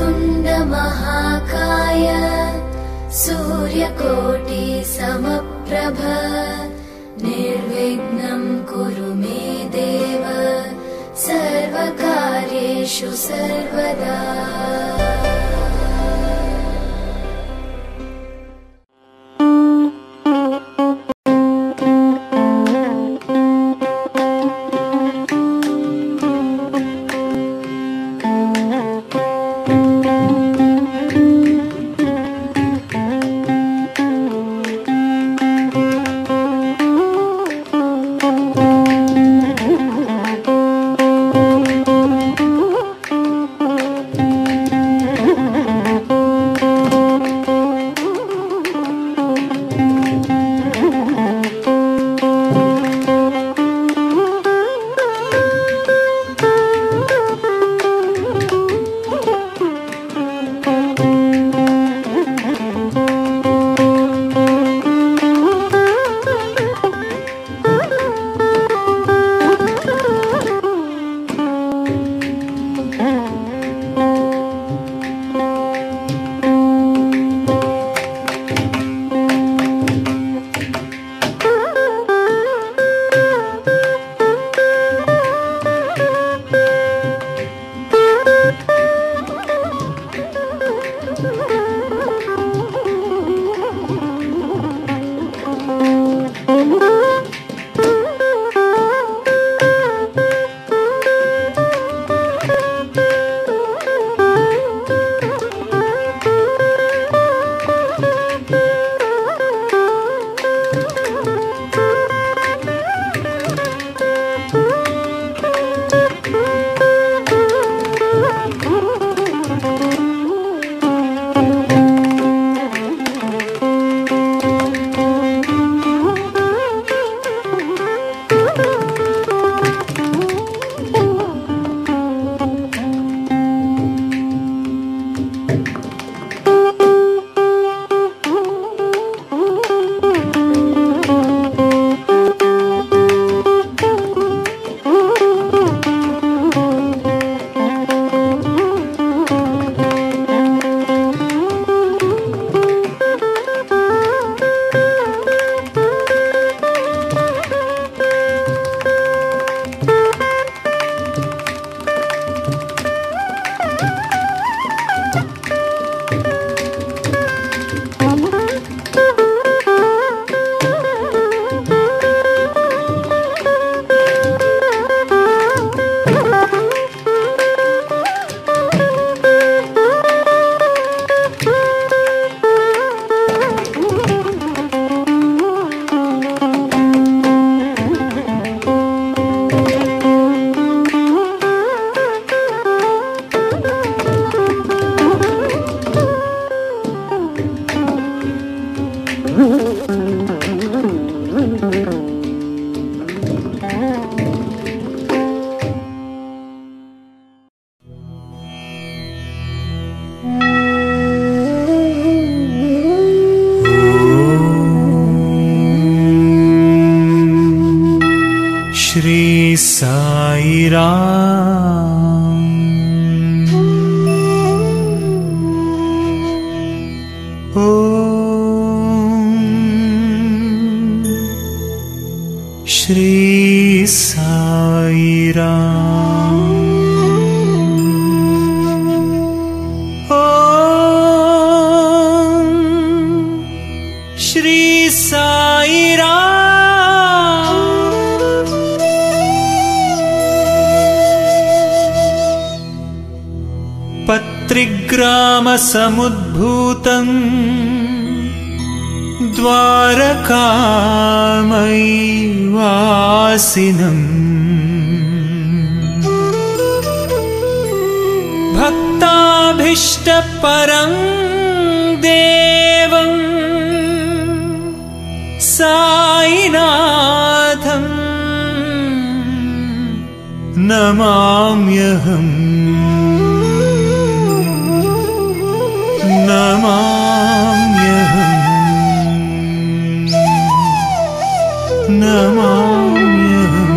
वक्रतुण्ड महाकाय सूर्यकोटि समप्रभ निर्विघ्नं कुरु मे देव सर्वकार्येषु सर्वदा। श्री साई राम। ओम श्री साई राम। ओम श्री साई राम। पत्रिग्राम समुद्भूतं द्वारकामयी वासिनं भक्ताभीष्टपरं देवं साईनाथं नमाम्यहम् नमाम्यहम् नमाम्यहम्।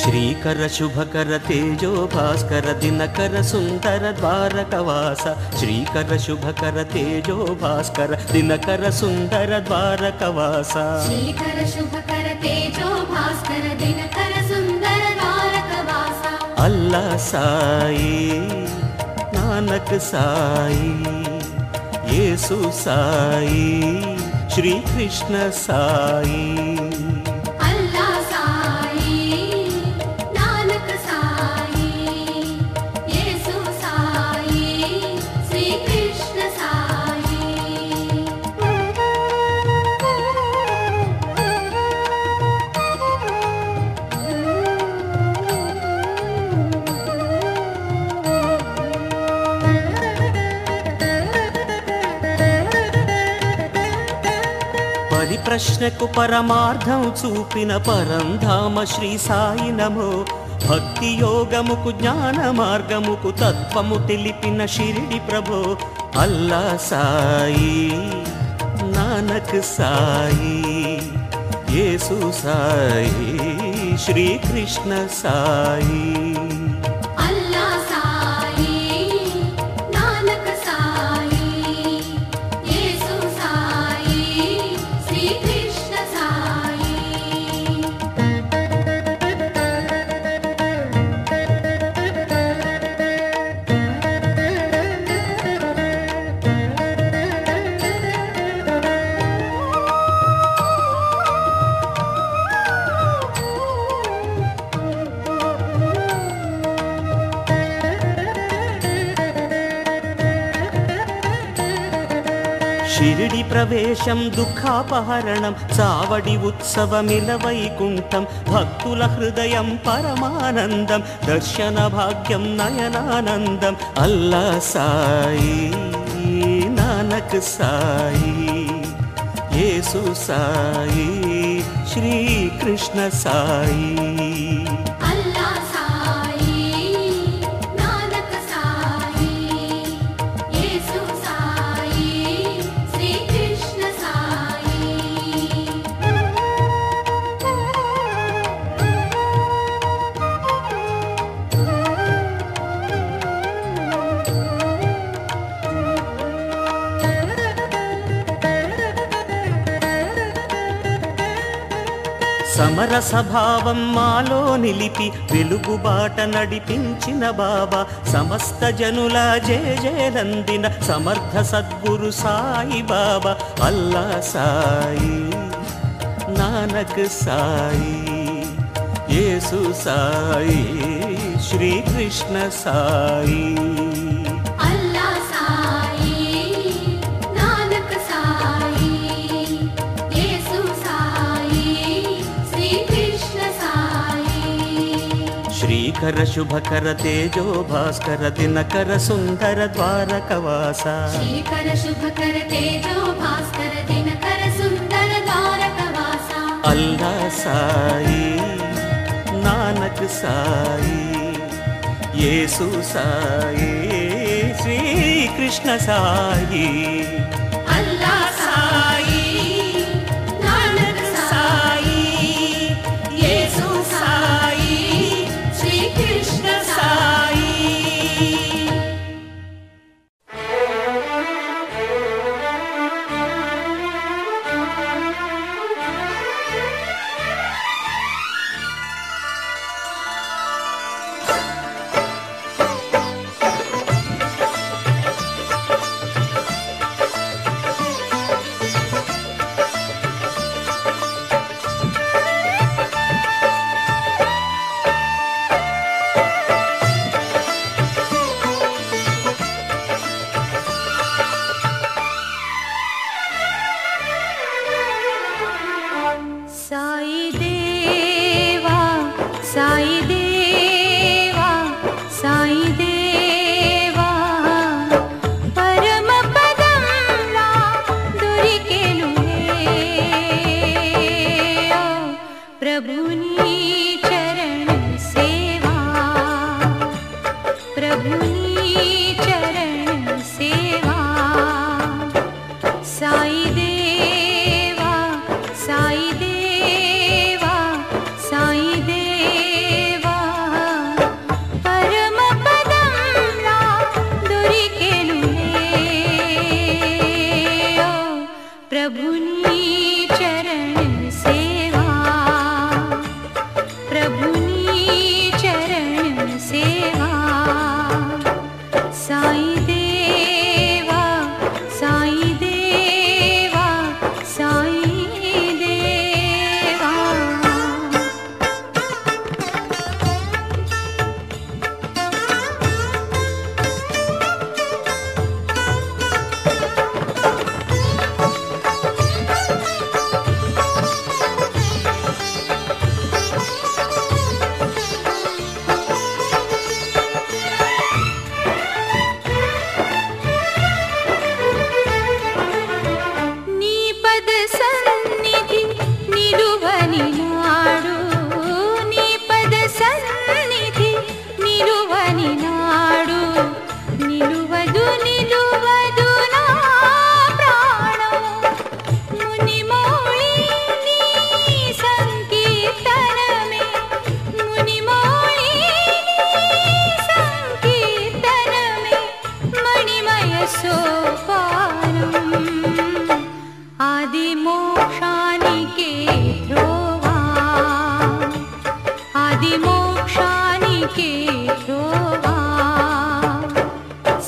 శ్రీకర శుభకర తేజో భాస్కర దినకర సుందర ద్వారకవాస శ్రీకర శుభకర తేజో భాస్కర దినకర సుందర ద్వారకవాస శ్రీకర శుభకర తేజో భాస్కర దినకర సుందర ద్వారకవాస అల్లా సాయి నానక్ సాయి యేసు సాయి శ్రీకృష్ణ సాయి అల్లా సాయి నానక్ సాయి యేసు సాయి శ్రీకృష్ణ సాయి ప్రశ్నకు పరమార్థం చూపిన పరంధామ శ్రీ సాయి నమో భక్తి యోగముకు జ్ఞాన మార్గముకు తత్వము తెలిపిన షిరిడి ప్రభో అల్లా సాయి నానక్ సాయి యేసు సాయి శ్రీకృష్ణ సాయి అల్లా సాయి నానక్ సాయి యేసు సాయి శ్రీకృష్ణ సాయి షిరిడి ప్రవేశం దుఃఖాపహరణం చావడి ఉత్సవమిల వైకుంఠం భక్తుల హృదయం పరమానందం దర్శన భాగ్యం నయనానందం అల్లా సాయి నానక్ సాయి యేసు సాయి శ్రీకృష్ణ సాయి అల్లా సాయి నానక్ సాయి యేసు సాయి శ్రీకృష్ణ సాయి సమరస భావం మాలో నిలిపి వెలుగుబాట నడిపించిన బాబా సమస్త జనుల జయజయలందిన సమర్థ సద్గురు సాయి బాబా అల్లా సాయి నానక్ సాయి యేసు సాయి శ్రీకృష్ణ సాయి అల్లా సాయి నానక్ సాయి యేసు సాయి శ్రీకృష్ణ సాయి శ్రీకర శుభకర తేజో భాస్కర దినకర సుందర ద్వారకవాస శ్రీకర శుభకర తేజో భాస్కర దినకర సుందర ద్వారకవాస అల్లా సాయి నానక్ సాయి యేసు సాయి శ్రీకృష్ణ సాయి అల్లా సాయి నానక్ సాయి యేసు సాయి శ్రీకృష్ణ సాయి సాయి దేవా సాయి దేవా సాయి దేవా పరమ పదంలా దొరికెనులే ఓ ప్రభుని చరణ సేవా ప్రభుని చరణ సేవా సాయి దేవా సాయి దేవా సాయి దేవా అది మోక్షానికే త్రోవా.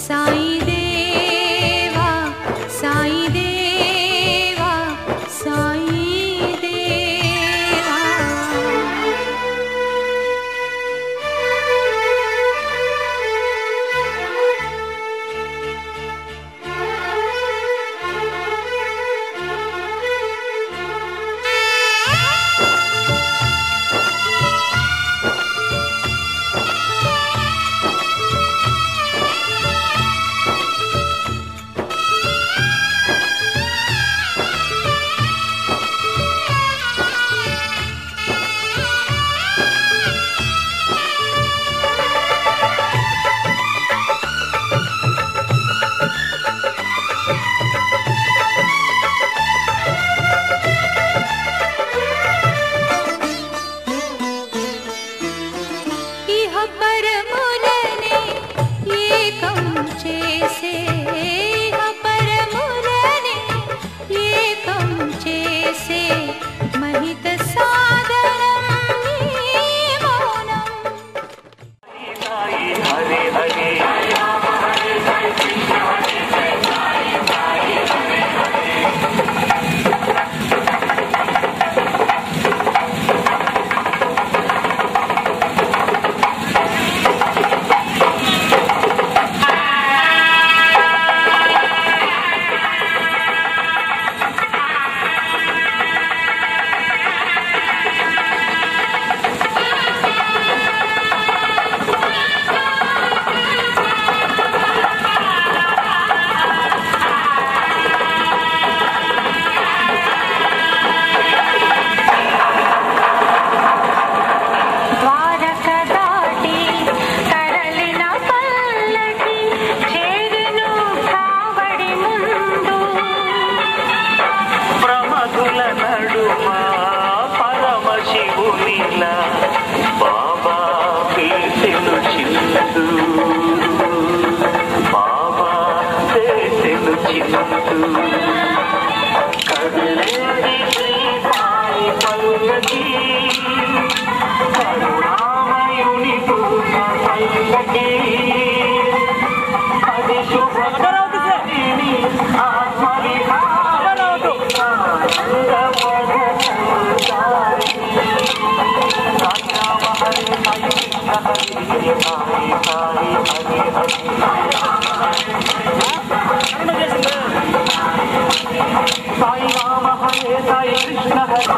సాయి దేవా సాయి దేవా సాయి దేవా. ఇహ పరములనే ఏకం చేసే, ఇహ పరములనే ఏకం చేసే మహిత సాధనం నీ మౌనం. హరే హరే ద్వారక దాటి కదలిన పల్లకి చేరెను కావడి ముందు. ప్రమధుల నడుమ పరమశివునిలా బాబా చేసెను చిందు, బాబా చేసెను చిందు. కదిలేది శ్రీ సాయి పల్లకి, కరుణామయుని పూజ పల్లకి. అది శుభదాయిని ఆత్మవిహారిణి ఆనందపదసంచారిణి. రామ హరే సాయి కృష్ణ హరే సాయి సాయి హరే హరే. సాయి రామ హరే సాయి కృష్ణ హరే.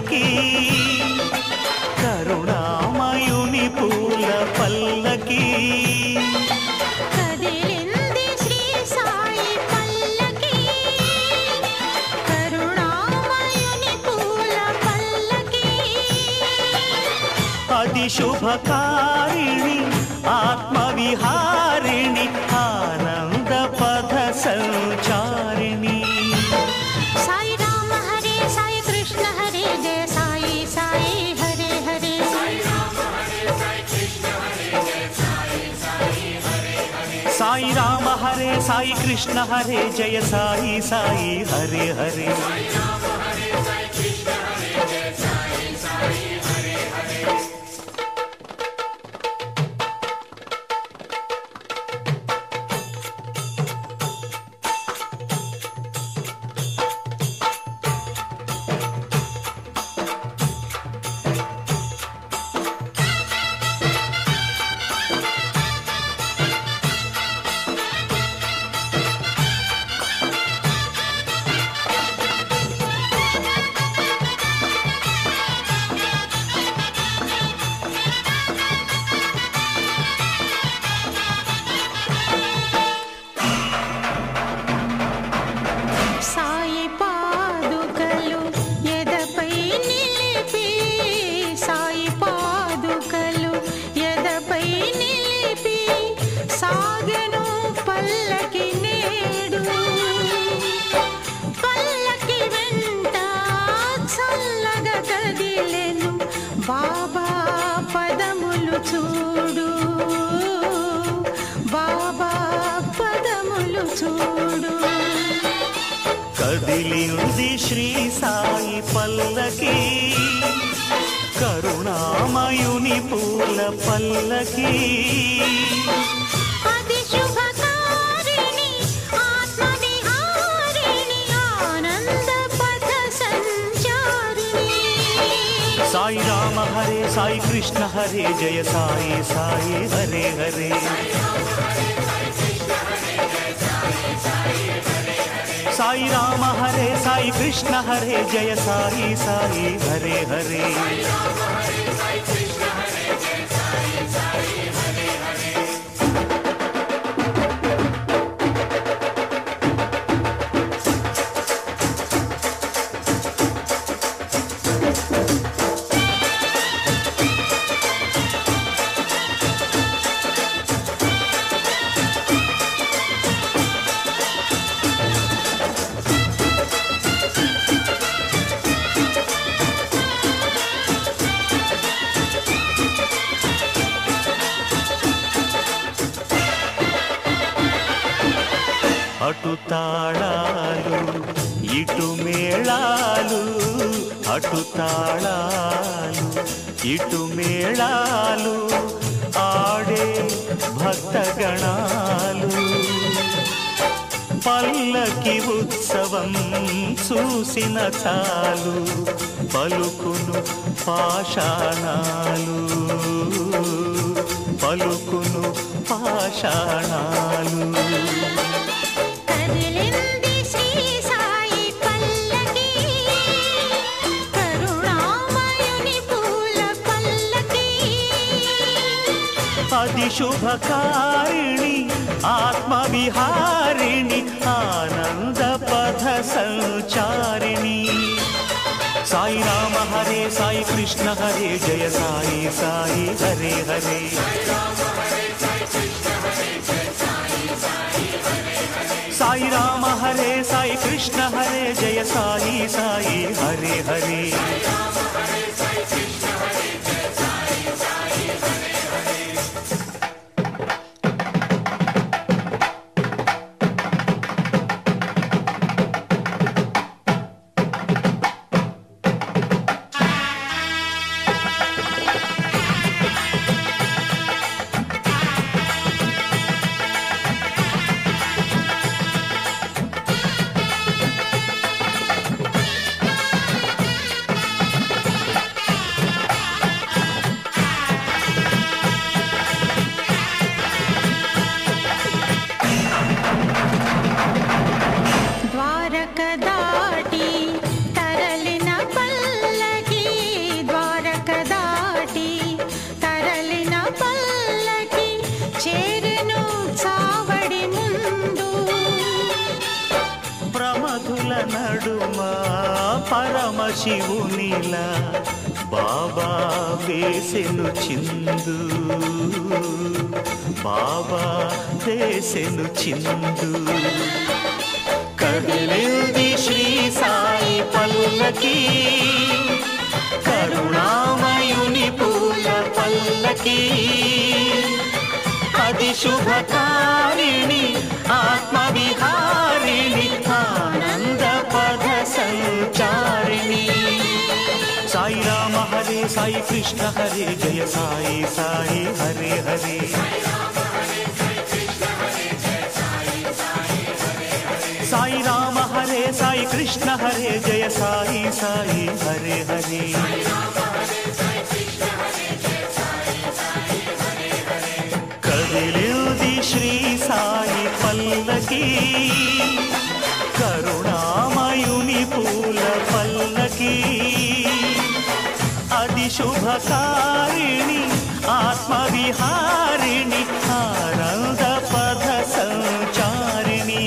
పల్లకి కరుణామయుని పూల పల్లకి కదిలింది శ్రీ సాయి పల్లకి కరుణామయుని పూల పల్లకి అది శుభకారిణి ఆత్మవిహారిణి ఆనంద పథ సంచారిణి సాయి రామ హరే సాయి కృష్ణ హరే జయ సాయి సాయి హరే హరే సాయి రామ హరే సాయి కృష్ణ హరే జయ సాయి సాయి హరే హరే సాయి పాదుకలు ఎదపై నిలిపి సాయి పాదుకలు ఎదపై నిలిపి సాగెను పల్లకి నేడు పల్లకి వెంట చల్లగా కదిలెను బాబా పదములు చూడు బాబా పదములు చూడు కదిలింది శ్రీ సాయి పల్లకి కరుణామయుని పూల పల్లకి అది శుభకారిణి ఆత్మవిహారిణి ఆనంద పథ సంచారిణి సాయి రామ హరే సాయి కృష్ణ హరే జయ సాయి సాయి హరే హరే సాయి రామ హరే సాయి కృష్ణ హరే జయ సాయి సాయి హరే హరే అటు తాళాలు ఇటు మేళాలు అటు తాళాలు ఇటు మేళాలు ఆడే భక్తగణాలు పల్లకి ఉత్సవం చూసిన చాలు పలుకును పాషాణాలు పలుకును పాషాణాలు కదిలింది శ్రీ సాయి పల్లకి కరుణామయుని పూల పల్లకి అది శుభకారిణి ఆత్మవిహారిణి ఆనంద పథ సంచారిణి సాయి రామ హరే సాయి కృష్ణ హరే జయ సాయి సాయి హరే హరే సాయి రామ హరే సాయి కృష్ణ హరే జయ సాయి సాయి హరే హరే నడుమ పరమశివునిలా బాబా వేసెను చిందు, బాబా వేసెను చిందు. కదిలింది శ్రీ సాయి పల్లకి, కరుణామయుని పూల పల్లకి. అది శుభకారిణి ఆత్మవిహారిణి ఆనంద పద సంచారిణి. సాయి రామ హరే సాయి కృష్ణ హరే జయ సాయి సాయి హరే హరే. సాయి రామ హరే సాయి కృష్ణ హరే జయ సాయి సాయి హరే హరే. కదిలింది శ్రీ సాయి పల్లకి, కరుణామయుని పూల పల్లకి. అది శుభకారిణి ఆత్మవిహారిణి ఆనంద పద సంచారిణి.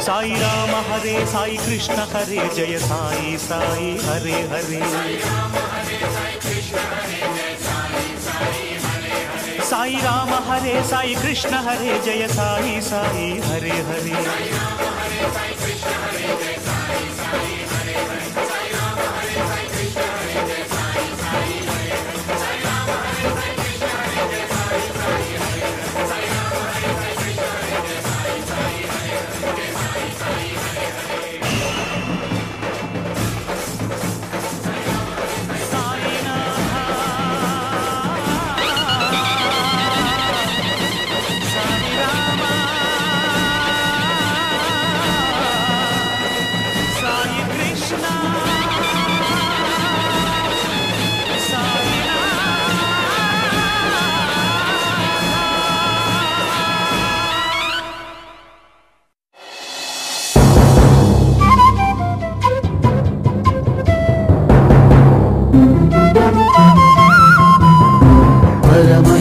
సాయి రామ హరే సాయి కృష్ణ హరే జయ సాయి సాయి హరే హరే. సాయి రామ హరే సాయి కృష్ణ హరే జయ సాయి సాయి హరే హరే.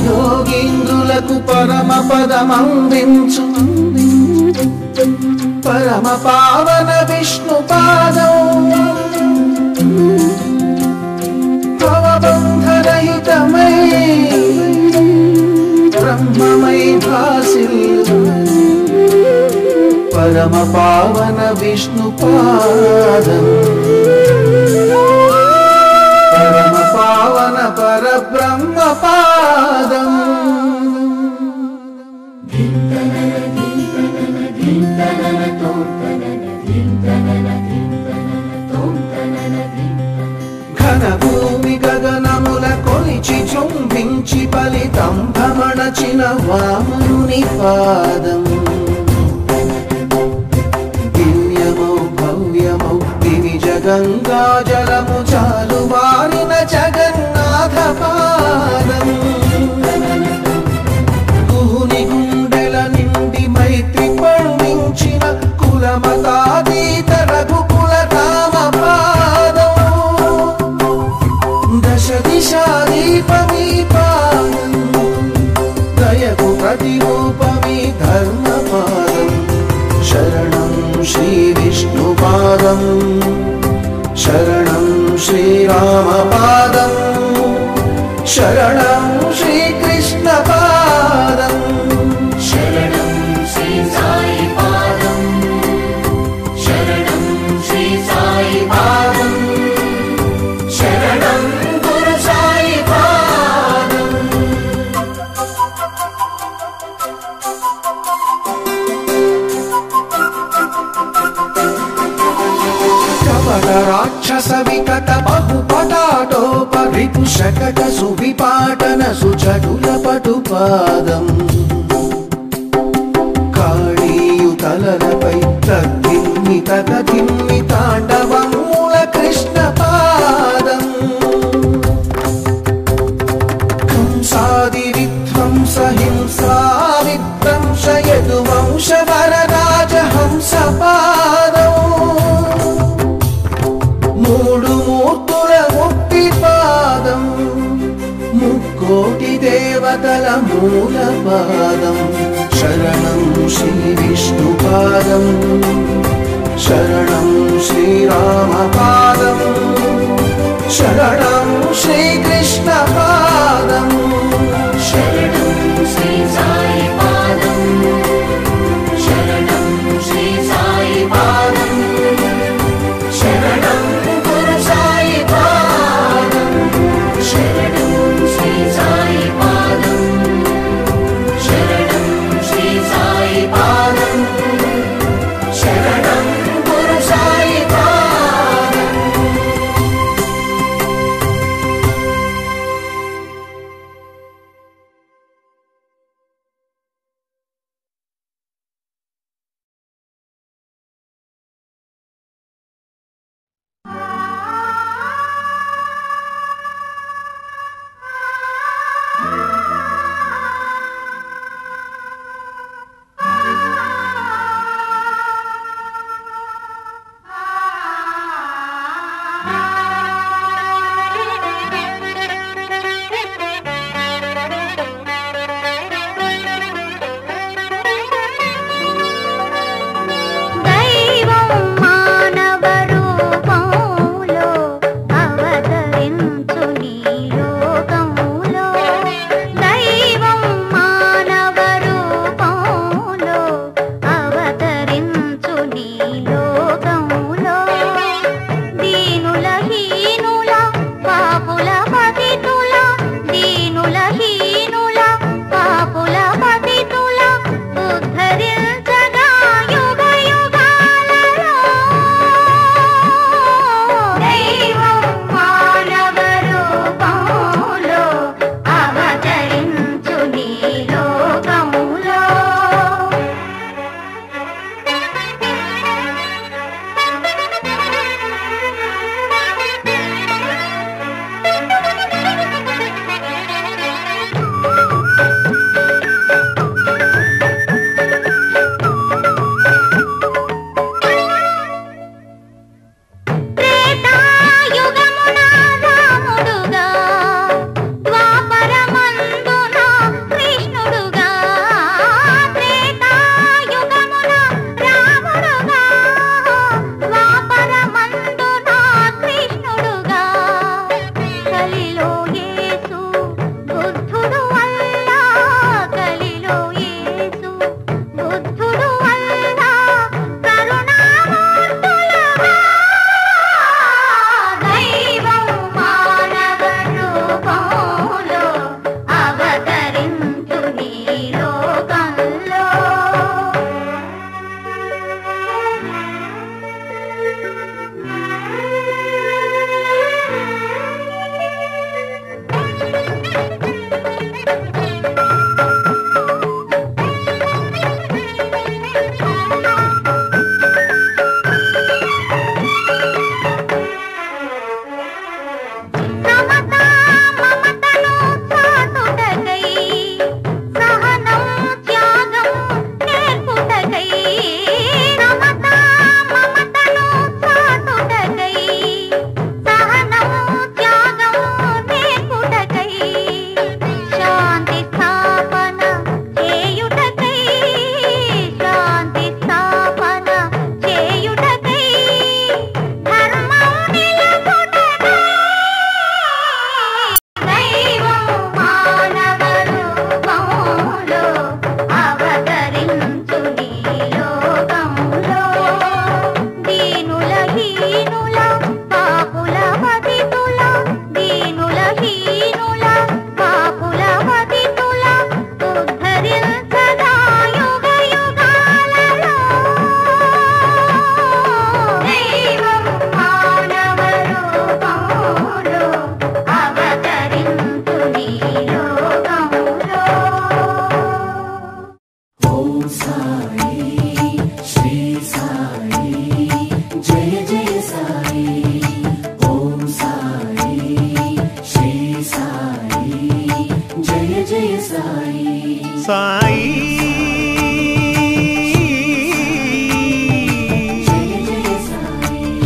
పరమయోగీంద్రులకు పరమ పదమందించు పరమ పావన విష్ణు పాదం. భవబంధరహితమై బ్రహ్మమై భాసిల్లు పరమ పావన విష్ణు పాదం. పరమ పావన పరబ్రహ్మ పాదం. ఘన భూమి గగనముల కొలిచి చుంబించి ఫలితం భ్రమణచిన వామనుని పాదం. దివ్యమౌ భవ్యమౌ దివి జగంగా జలము చాలు వారిన జగన్నాథ పాదం. గుహుని గుండెల నిండి మైత్రి పండించిన కులమతాతీత రఘుకుల రామ పాదం. దశ దిశాదీపమీ పాదం, దయకు ప్రతిరూపమీ ధర్మ పాదం. శరణం శ్రీ విష్ణు పాదం, శరణం శ్రీరామ పాదం, శరణం శ్రీకృష్ణ పాదం. శరణం శ్రీ సాయి పాదం, శరణం శ్రీ సాయి పాదం, శరణం గురు సాయి పాదం. కపట రాక్షస వికట బహుపటాటోప రిపు శకట సువిపాటన సుచటుల పటుపాదం. కాళీయుతలపై తగ్గిన్ని తగదిన్ని తాండవమూల కృష్ణ పాదం. కంసాది విధ్వంస హింసా విధ్వంస యదువంశ వరరాజ హంస పాదం. మూడు మూర్తుల ముక్తి పాదం, ముక్కోటి దేవతల మూల పాదం. శరణం శ్రీ విష్ణు పాదం, శరణం శ్రీరామపాదం శరణం శ్రీకృష్ణ పాదం శరణం శ్రీ సాయి పాదం శరణం శ్రీ సాయి పాదం శరణం గురు సాయి పాదం శరణం శ్రీ సాయి పాదం శరణం శ్రీ సాయి పాదం శరణం గురు సాయి పాదం.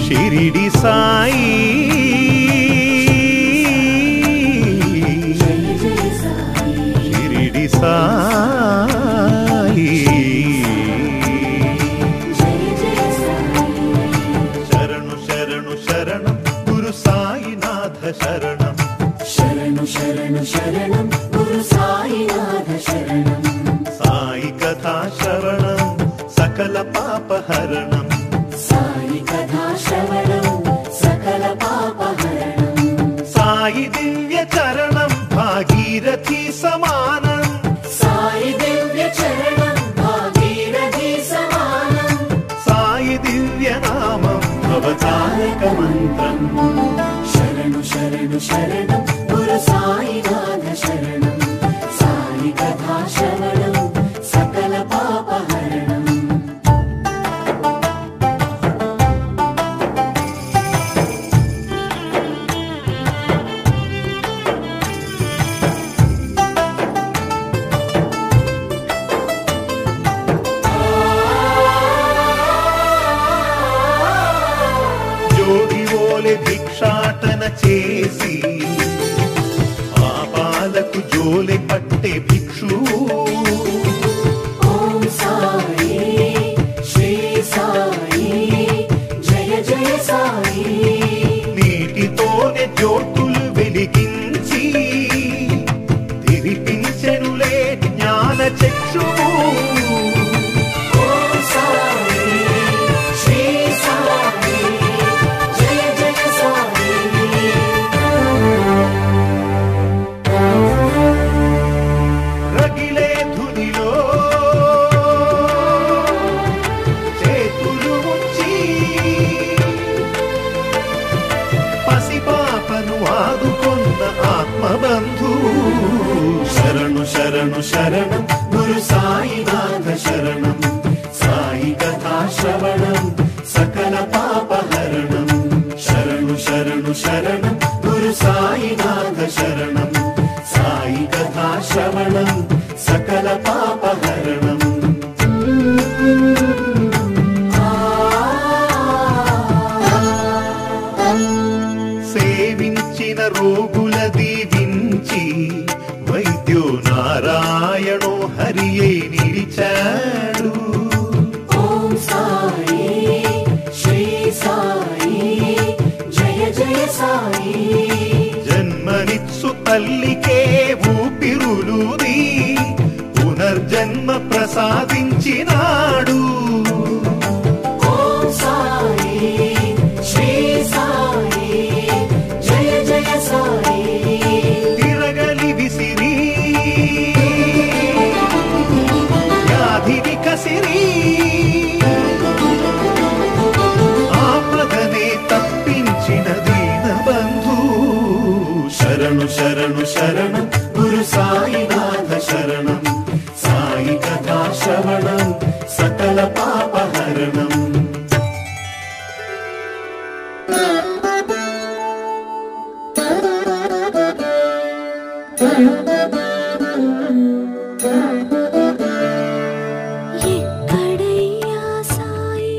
షిరిడి సాయి షిరిడి సాయి కథా శ్రవణం సకల పాపహరణం సాయి కథా శ్రవణం సకల పాపహరణం సాయి దివ్య చరణం భాగీరథి సమానం సాయి దివ్య చరణం భాగీరథి సమానం సాయి దివ్య నామం భవతారక మంత్రం శరణు శరణు శరణం గురు సాయినాథ శరణం సాయి కథా శ్రవణం సకల పాపహరణం జోగివోలె భిక్షాటన చేసి పాపాలకు జోలె పట్టే భిక్షు ఓం సాయి శ్రీ సాయి జయ జయ సాయి నీటితోనే జ్యోతులు వెలిగించి తిరిపించెనులే జ్ఞాన చక్షువు ఓం సాయి శ్రీ సాయి జయ జయ సాయి రగిలే ధునిలో చేతులు ఉంచి పసిపాపను ఆదుకొన్న ఆత్మబంధు శరణు శరణు శరణం గురు సాయినాథ శరణం సాయి కథా శ్రవణం సకల పాపహరణం శరణు శరణు శరణం గురు సాయినాథ శరణం సాయి కథా శ్రవణం సకల పాపహరణం సేవించిన రోగుల దీవించి వైద్యో నారాయణో హరియే నిలిచాడు ఓం సాయి శ్రీ సాయి జయ జయ సాయి జన్మనిత్సు తల్లికే ఊపిరులూది పునర్జన్మ ప్రసాదించినాడు ఓం సాయి శ్రీ సాయి జయ జయ సాయి తిరగలి విసిరి వ్యాధిని కసిరి ఆపదనే తప్పించిన దీనబంధు శరణు శరణు శరణం గురు సాయినాథ శరణం సాయి కథా శ్రవణం సకల పాపహరణం ఎక్కడయ్యా సాయి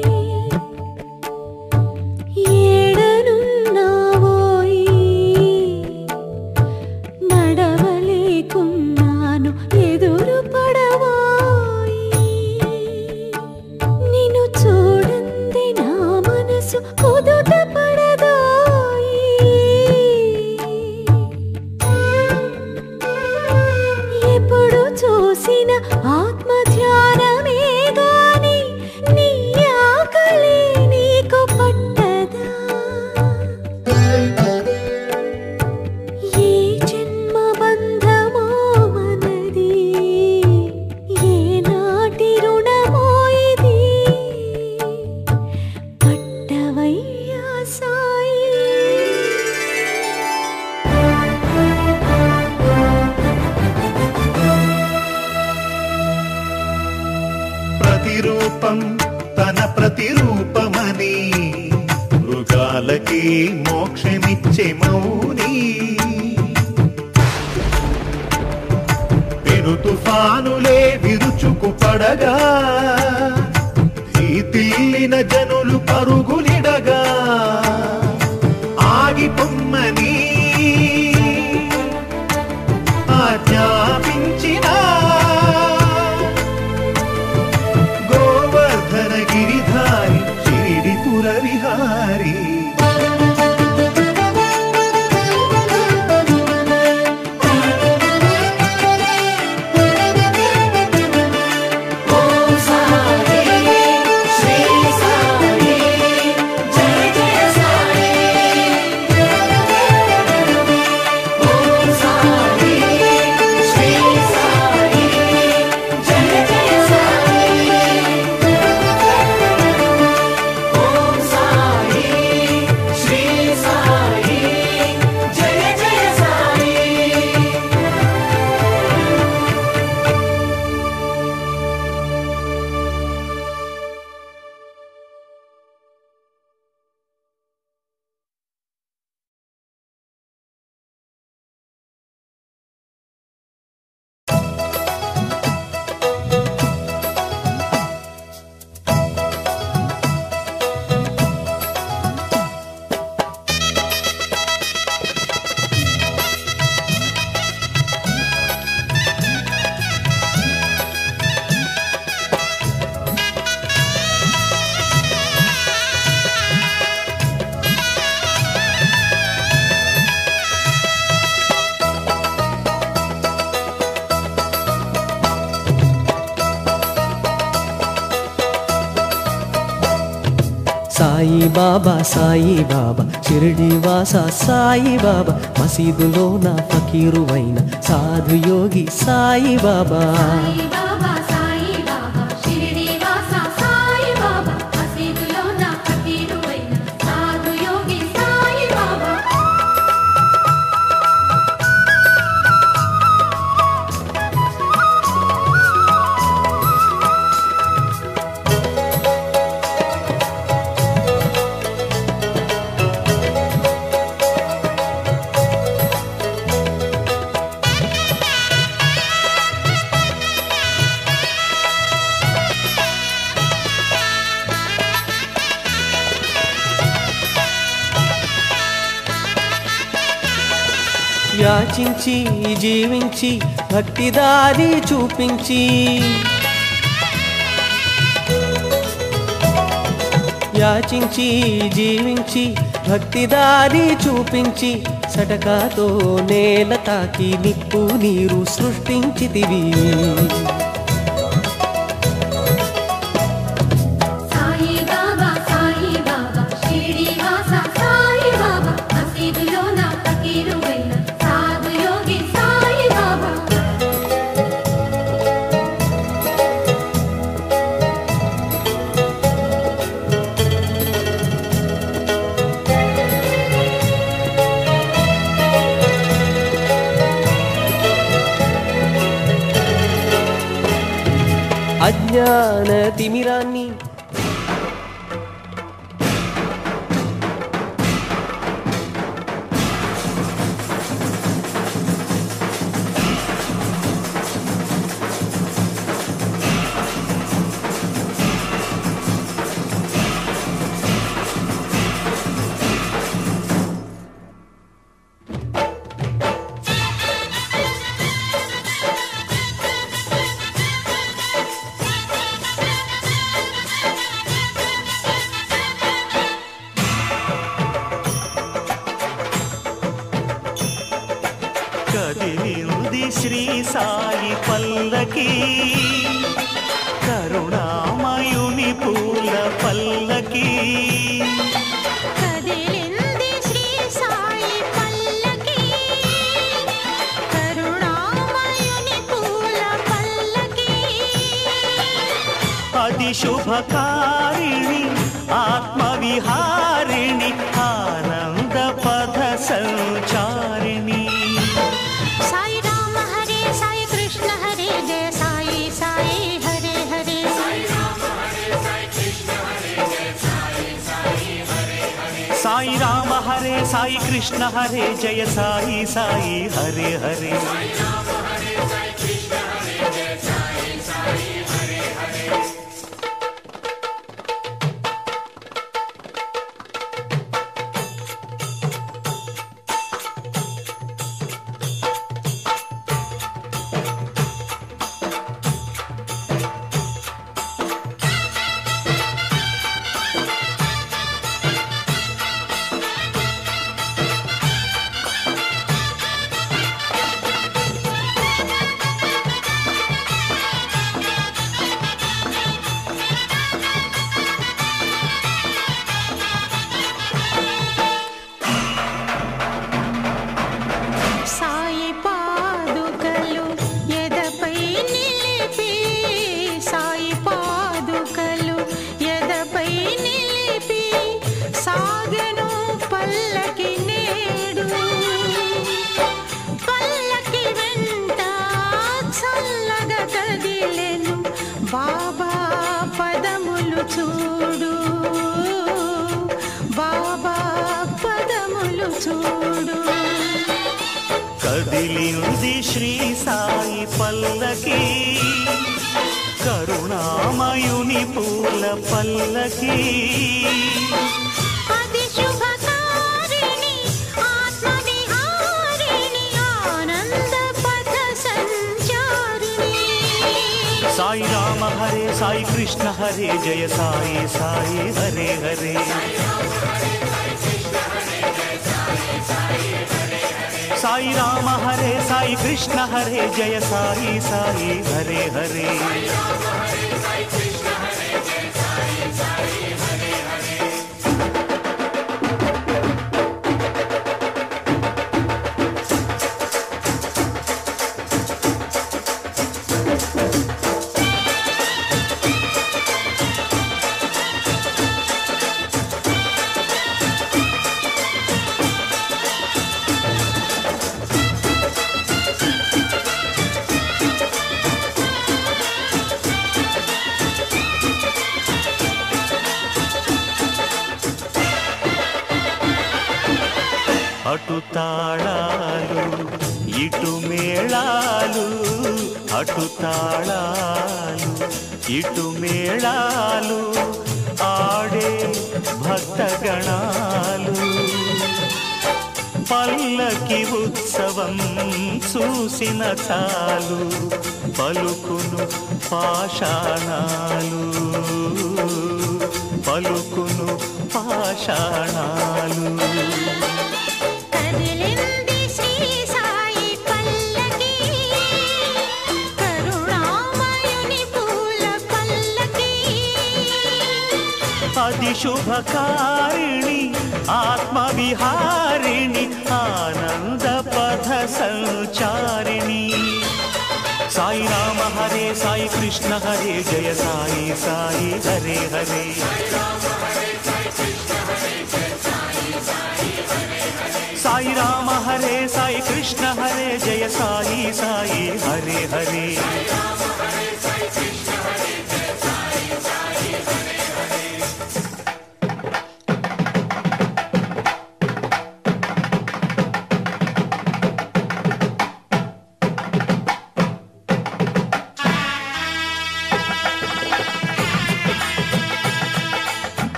ఏడనున్నావోయి నడవలేకున్నాను ఎదురు పడవోయి నిన్ను చూడంది నా మనసు కుదుట పడదోయి ఎప్పుడు చూసిన ఆత్మ ధ్యానమే గాని నీ ఆకలి నీకు పట్టదా ఏ జన్మ బంధమో మనది ఏ నాటి రుణమో ఇది పట్టవయ్యా సాయి ప్రతిరూపం తన ప్రతిరూపమని మృగాలకి మోక్షమిచ్చే మౌని పెను తుఫానులే విరుచుకు పడగా భీతిల్లిన జనులు పరుగులిడగా ఆగిపొమ్మని ఆజ్ఞాపించిన గోవర్ధన గిరిధారి షిరిడిపుర విహారీ ఓం సాయి బాబా షిరిడి వాస సాయి బాబా మసీదులో నా ఫకీరువైన సాధు యోగి సాయి బాబా సాయి బాబా షిరిడి వాస సాయి బాబా మసీదులో నా ఫకీరువైన సాధు యోగి సాయి బాబా. యాచించి జీవించి భక్తి దారి చూపించి యాచించి జీవించి భక్తి దారి చూపించి సటకాతో నేల తాకి నిప్పు నీరు సృష్టించితివి సాయి బాబా షిరిడి వాస సాయి బాబా మసీదులో నా ఫకీరువైన సాధు యోగి సాయి బాబా. అజ్ఞాన తిమిరాన్ని కదిలింది శ్రీ సాయి పల్లకి కరుణామయుని పూల పల్లకి కదిలింది శ్రీ సాయి పల్లకి కరుణామయుని పూల పల్లకి. అది శుభకారిణి ఆత్మవిహారిణి ఆనంద పథ సంచారిణి సాయి రామ హరే సాయి కృష్ణ హరే జయ సాయి సాయి హరే హరే. సాయి రామ హరే సాయి కృష్ణ హరే జయ సాయి సాయి హరే హరే సాయి పాదుకలు ఎదపై నిలిపి సాయి పాదుకలు ఎదపై నిలిపి సాగను పల్లకి నేడు పల్లకి వెంట చల్లగా కదిలెను బాబా పదములు చూడు బాబా పదములు చూడు. కదిలింది శ్రీ సాయి పల్లకి కరుణామయుని పూల పల్లకి అది శుభకారిణి ఆత్మవిహారిణి ఆనంద పథ సంచారిణి. సాయి రామ హరే సాయి కృష్ణ హరే జయ సాయి సాయి హరే హరే సాయి రామ హరే సాయి కృష్ణ హరే జయ సాయి సాయి హరే హరే అటు తాళాలు ఇటు మేళాలు, అటు తాళాలు ఇటు మేళాలు, ఆడే భక్తగణాలు. పల్లకి ఉత్సవం చూసిన చాలు, పలుకును పాషాణాలు, పలుకును పాషాణాలు. కదిలింది శ్రీ సాయి పల్లకి, కరుణామయుని పూల పల్లకి. అది శుభకారిణి ఆత్మవిహారిణి, ఆనంద పథ సంచారిణి. సాయి రామ హరే సాయి కృష్ణ హరే జయ సాయి సాయి హరే హరే. సాయి రామ హరే సాయి కృష్ణ హరే జయ సాయి సాయి హరే హరే.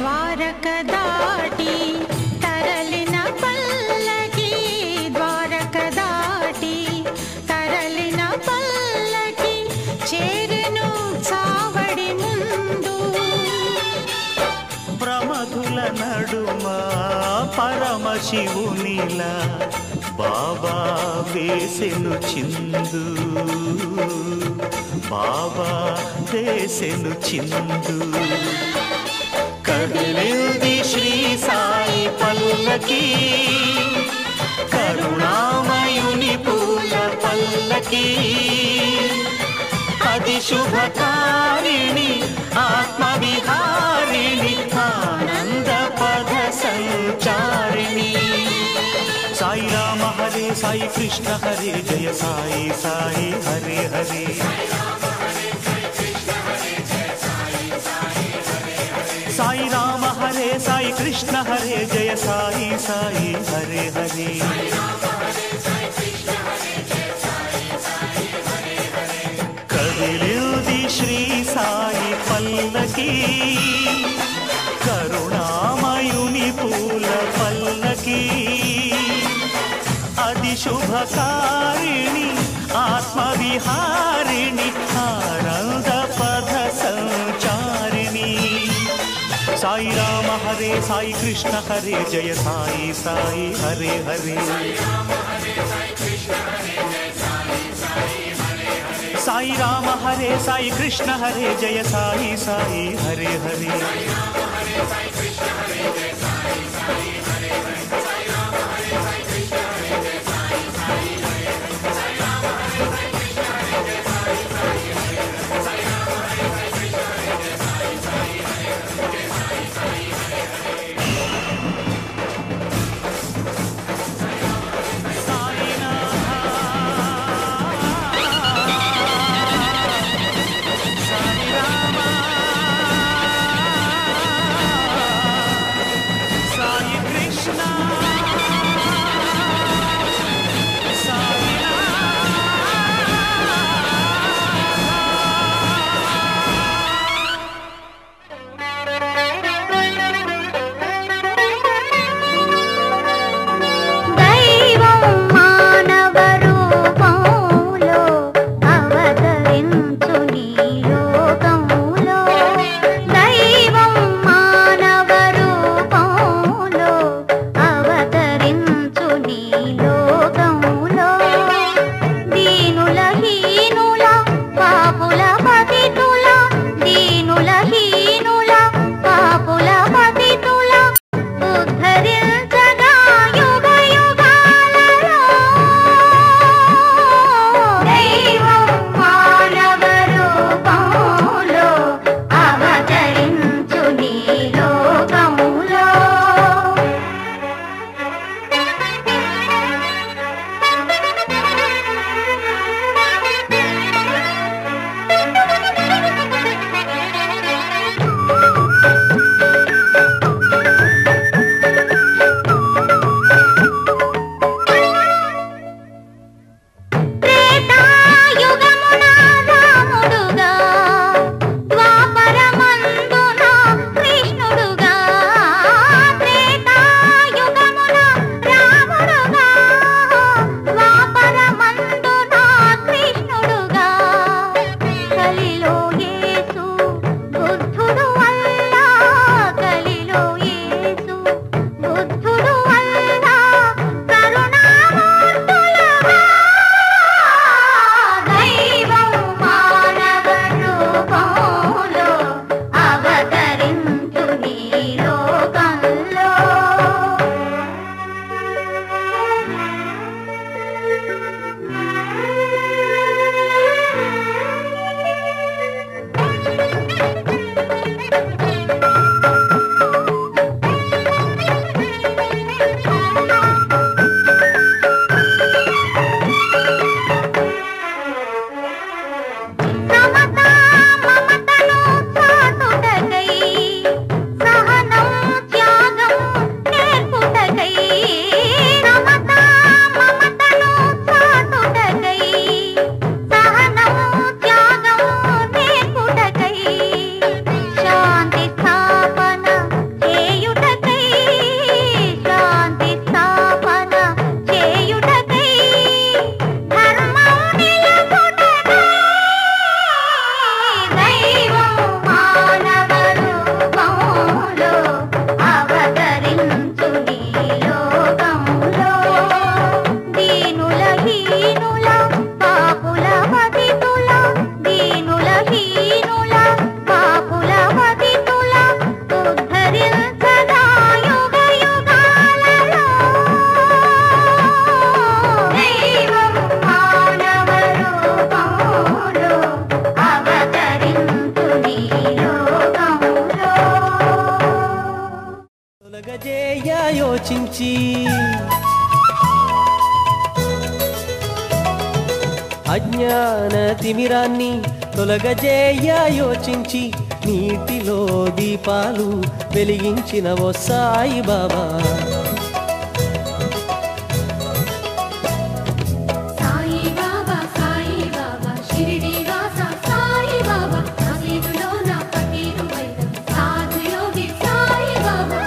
ద్వారక దాటి తరలిన పల్లకి, ద్వారక దాటి తరలిన పల్లకి, చేరెను చావడి ముందు. ప్రమధుల నడుమ పరమశివునిలా బాబా వేసెను చిందు, బాబా వేసెను చిందు. కదిలింది శ్రీ సాయి పల్లకి, కరుణామయుని పూల పల్లకి. అది శుభకారిణి ఆత్మవిహారిణి, ఆనంద పద సంచారిణి. సాయి రామ హరే సాయి కృష్ణ హరే జయ సాయి సాయి హరే హరే. సాయి రామ హరే సాయి కృష్ణ హరే జయ సాయి సాయి హరే హరే. కదిలింది శ్రీ సాయి పల్లకి, కరుణామయుని పూల పల్లకి. అది శుభకారిణి ఆత్మవిహారిణి, ఆనంద పద సంచారిణి. సాయి రామ హరే సాయి కృష్ణ హరే జయ సాయి సాయి హరే హరే. సాయి రామ హరే సాయి కృష్ణ హరే జయ సాయి సాయి హరే హరే. సాయి హీనుల పాపుల పతితుల దీనుల హీనుల పాపుల పతితుల ఉద్ధరించగా యుగ యుగాలలో దైవం మానవ రూపములో అవతరించు నీ లోకములో. తొలగజేయ యోచించి అజ్ఞాన తిమిరాన్ని తొలగజేయ యోచించి నీటిలో దీపాలు వెలిగించిన ఓ సాయి బాబా. సాయి బాబా షిరిడి వాస సాయి బాబా మసీదులో నా ఫకీరు వైద్య సాధు యోగి సాయి బాబా.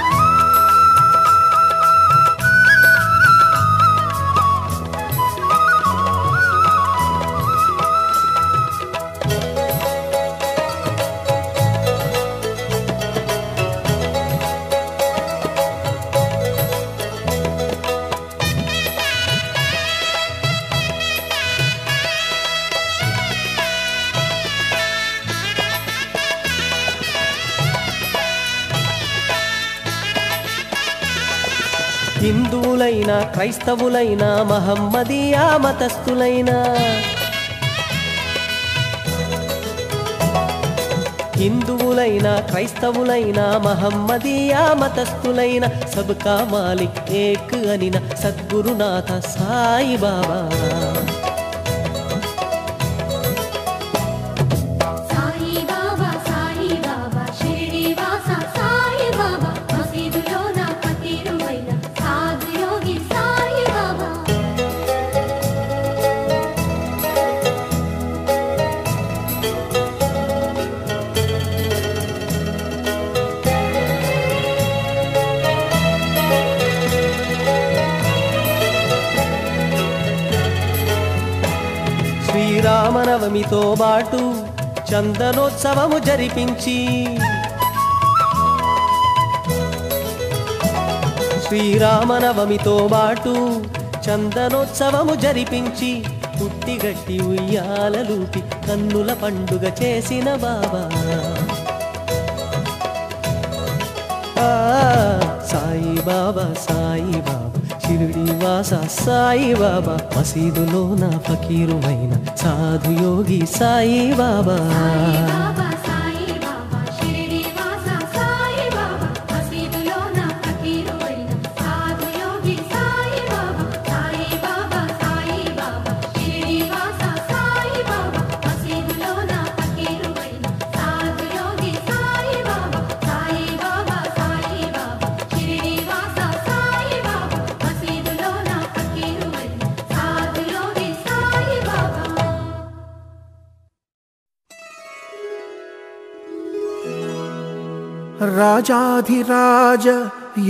హిందువులైనా క్రైస్తవులైనా మహమ్మదీయా మతస్థులైనా హిందువులైనా క్రైస్తవులైనా మహమ్మదీయా మతస్థులైన సబ్కా మాలిక్ ఏక్ అనిన సద్గురునాథ సాయి బాబా. సాయి బాబా షిరిడి వాస సాయి బాబా మసీదులో నా ఫకీరు వైద్య సాధు యోగి సాయి బాబా. శ్రీరామనవమితో బాటు చందనోత్సవము జరిపించి శ్రీరామనవమితో బాటు చందనోత్సవము జరిపించి పుట్టిగట్టి ఉయ్యాలలూపి కన్నుల పండుగ చేసిన బాబా. ఆ, సాయి బాబా షిరిడి వాస సాయి బాబా మసీదులో నా ఫకీరువైన సాధు యోగి సాయి బాబా. సాయి బాబా షిరిడి వాస సాయి బాబా మసీదులో నా ఫకీరు వైద్య సాధు యోగి సాయి బాబా. సాయి బాబా షిరిడి వాస సాయి బాబా మసీదులో నా ఫకీరు వైద్య సాధు యోగి సాయి బాబా. సాయి బాబా షిరిడి వాస సాయి బాబా మసీదులో నా ఫకీరు వైద్య సాధు యోగి సాయి బాబా. రాజాధిరాజ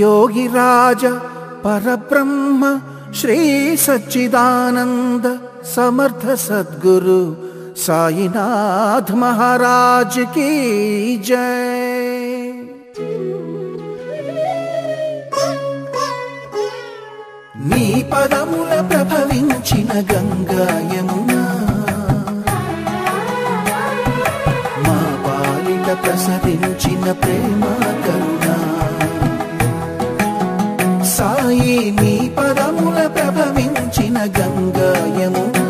యోగిరాజ పరబ్రహ్మ శ్రీ సచ్చిదానంద సమర్థ సద్గురు సాయినాథ్ మహారాజ్ की जय। నీ పదముల ప్రభవించిన గంగా యమునా మా పాలిట ప్రసరించిన ప్రేమ కరుణ సాయి నీ పదముల ప్రభవించిన గంగా యమునా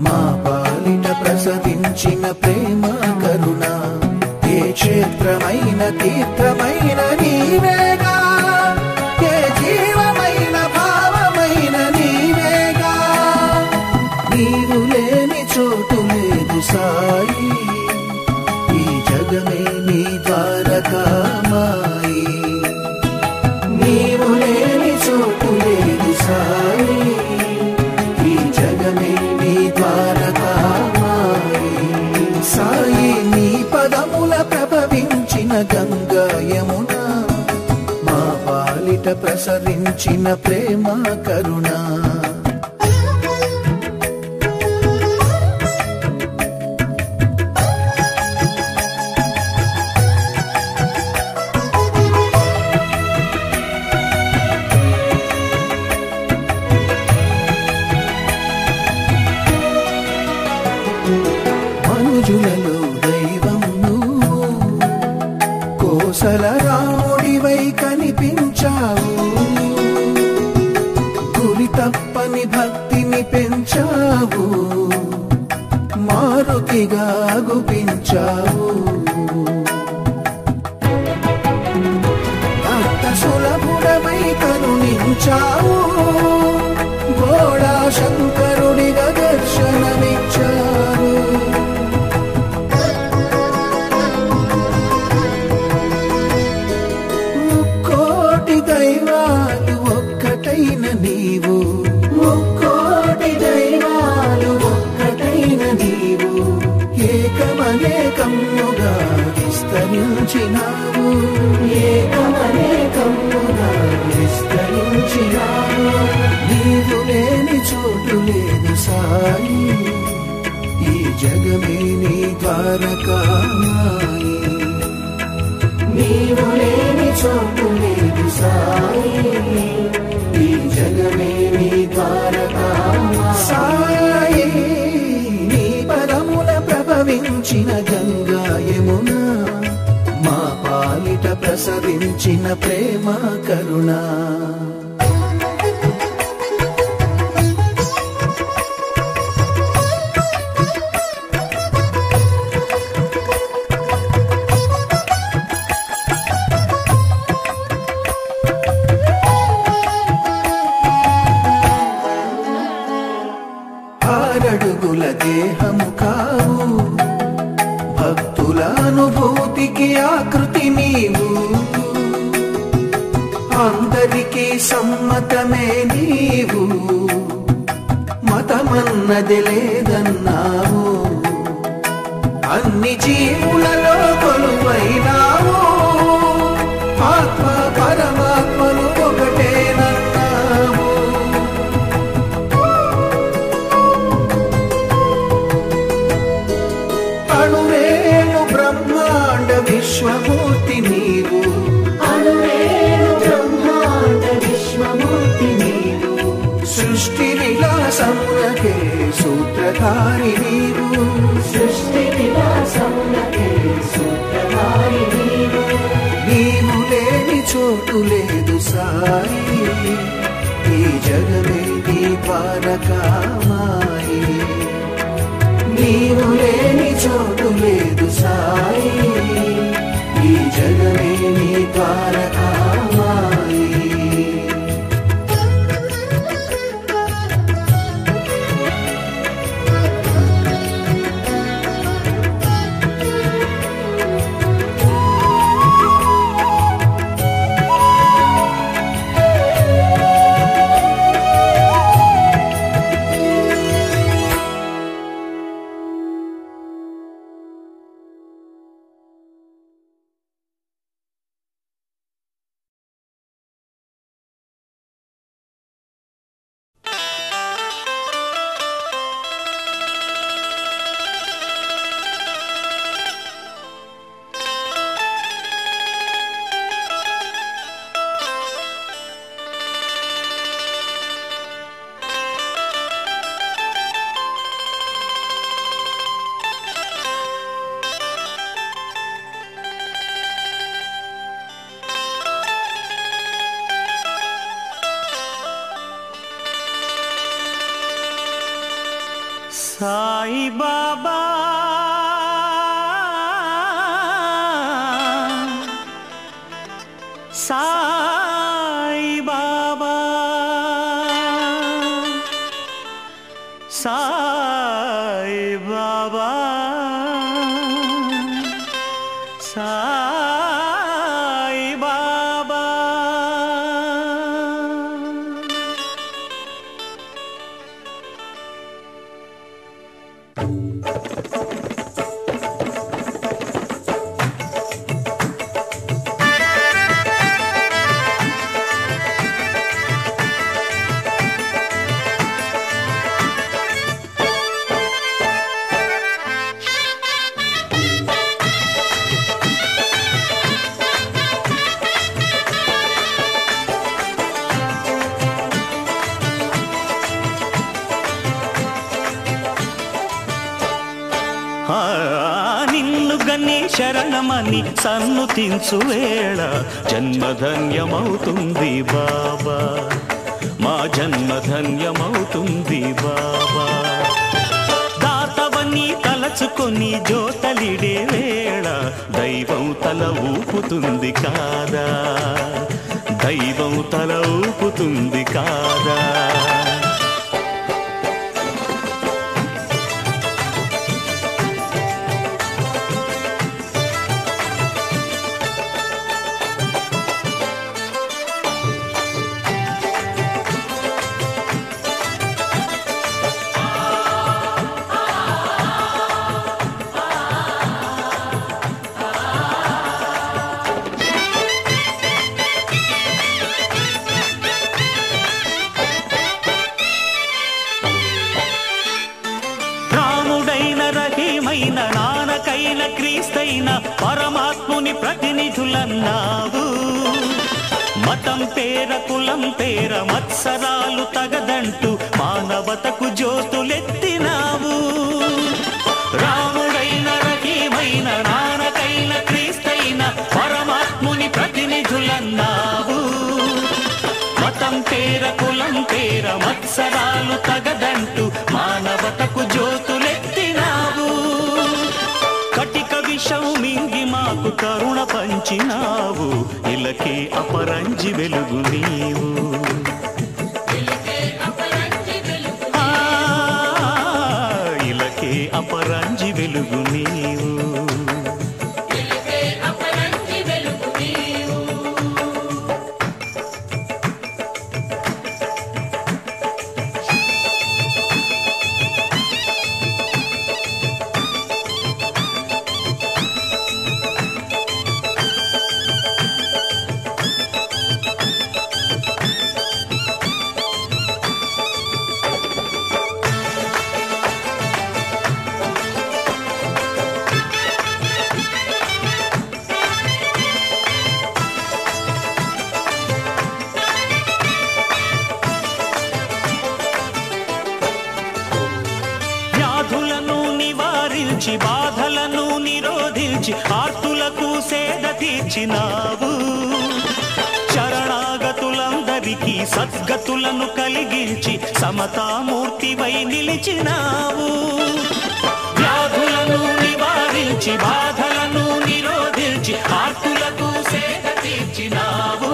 మా పాలిట ప్రసరించిన ప్రేమ కరుణ ఏ క్షేత్రమైన తీర్థమైన నీవేగా ఏ జీవమైన భావమైన నీవేగా నీవు లేని చోటు లేదు సాయి ఈ జగమే నీ ద్వారకామాయి నీవు లేని చోటు లేదు సాయి ఈ జగమే నీ ద్వారకామాయి సాయి నీ పదముల ప్రభవించిన గంగా యమునా మా పాలిట ప్రసరించిన ప్రేమ కరుణ చేశావు, మారుతిగా గుపించావు. అంత సులభుడమై కరుణించావు, గోడా శంకరుడిగా దర్శనమిచ్చావు. ముక్కోటి దైవాలు ఒక్కటైన నీవు, ముక్కోటి దైవాలు ఒక్కటైన నీవు, ఏకమనేకముగా విస్తరించినావు, ఏకమనేకముగా విస్తరించినావు. నీవు లేని చోటు లేదు సాయి, ఈ జగమే నీ ద్వారకామాయి. నీవు లేని చోటు లేదు సాయి, ఈ జగమే నీ ద్వారకామాయి. సాయి నీ పదముల ప్రభవించిన గంగా యమున, మా పాలిట ప్రసరించిన ప్రేమ కరుణ. ఆరడుగుల దేహము కావు, భక్తుల అనుభూతికి ఆకృతి నీవు, అందరికీ సమ్మతమే నీవు, మతమన్నది లేదన్నావు. అన్ని జీవులలో కొలువైనావు, ఆత్మ పరమాత్మలు ఒకటేనన్నావు. అణురేణు బ్రహ్మాండ విశ్వమూర్తి నీవు, అణురేణు బ్రహ్మాండ విశ్వమూర్తి నీవు, సృష్టి విలాసమునకే సూత్రధారి నీవు, సృష్టి విలాసమునకే సూత్రధారి నీవు. నీవు లేని చోటు లేదు సాయి, ఈ జగమే నీ ద్వారకామాయి. నీవు లేని చోటు లేదు సాయి, ఈ జగమే నీ ద్వారకామాయి. సాయి బాబా సాయి బాబా సాయి బాబా సాయి బాబా. నిన్ను గని శరణమని సన్నుతించు వేళ జన్మధన్యమవుతుంది బాబా, మా జన్మధన్యమవుతుంది బాబా. తలచుకొని జోతలిడే వేళ దైవం తల ఊపుతుంది కాదా, దైవం తల ఊపుతుంది కాదా. నానకైన క్రీస్తైన పరమాత్ముని ప్రతినిధులన్నావు. మతం పేర కులం పేర మత్సరాలు తగదంటూ మానవతకు జ్యోతులెత్తినావు. రాముడైన రహీమైన నానకైన క్రీస్తైన పరమాత్ముని ప్రతినిధులన్నావు. మతం పేర కులం పేర మత్సరాలు తగదంటూ మానవతకు జ్యోతులెత్తినావు. కటిక విషం మింగి మాకు కరుణ పంచినావు. ఇలకే అపరంజి వెలుగు నీవు, ఇలకే అపరంజి వెలుగు నీవు. బాధలను నిరోధించి ఆర్తులకు సేద తీర్చినావు. శరణాగతులందరికీ సద్గతులను కలిగించి సమతామూర్తివై నిలిచినావు. వ్యాధులను నివారించి బాధలను నిరోధించి ఆర్తులకు సేద తీర్చినావు.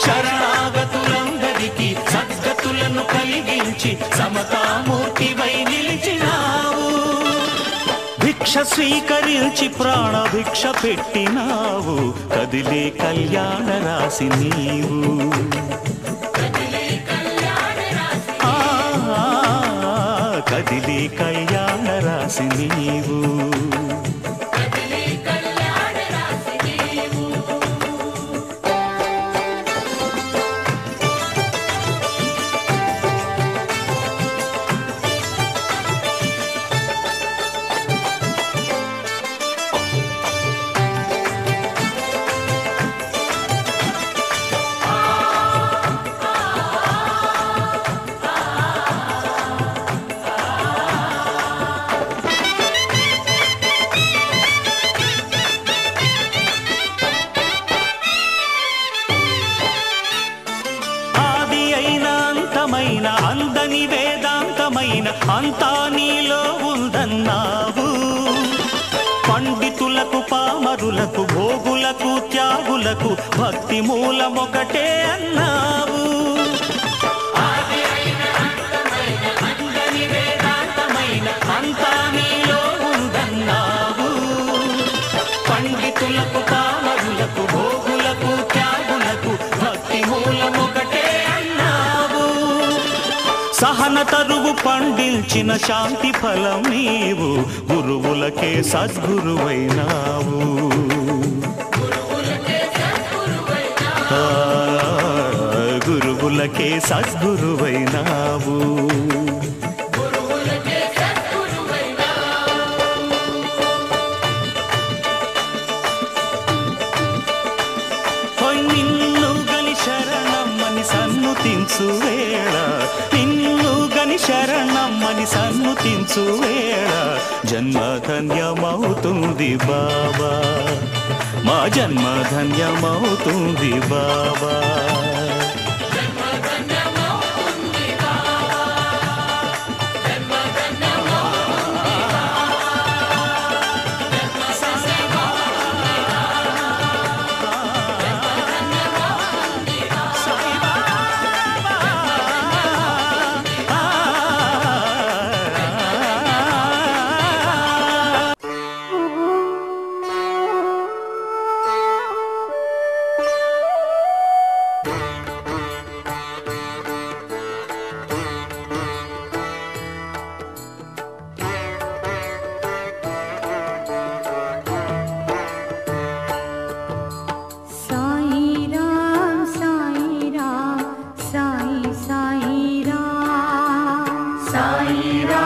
శరణాగతులందరికీ సద్గతులను కలిగించి సమతామూర్తివై నిలిచినావు. భిక్ష స్వీకరించి ప్రాణభిక్ష పెట్టినావు. కదిలే కళ్యాణ రాశి నీవు, కదిలే కళ్యాణ రాశి నీవు. అందని వేదాంతమైన అంతా నీలో ఉందన్నావు. పండితులకు పామరులకు భోగులకు త్యాగులకు భక్తి మూలమొకటే అన్నావు. అందని వేదాంతమైన అంతా నీలో ఉందన్నావు. పండితులకు పామరులకు భోగులకు త్యాగులకు భక్తి మూలమొకటే అన్నావు. సహన తరువు పండించిన శాంతి ఫలం నీవు. గురువులకే సద్గురువైనావు. గురువులకే సద్గురువైనావు. నిన్ను గని శరణమ్మని సన్నుతించు వేళ, నిన్ను గని శరణమ్మని సన్నుతించు వేళ జన్మ ధన్యమవుతుంది బాబా, మా జన్మ ధన్యమవుతుంది బాబా. సాయి రామ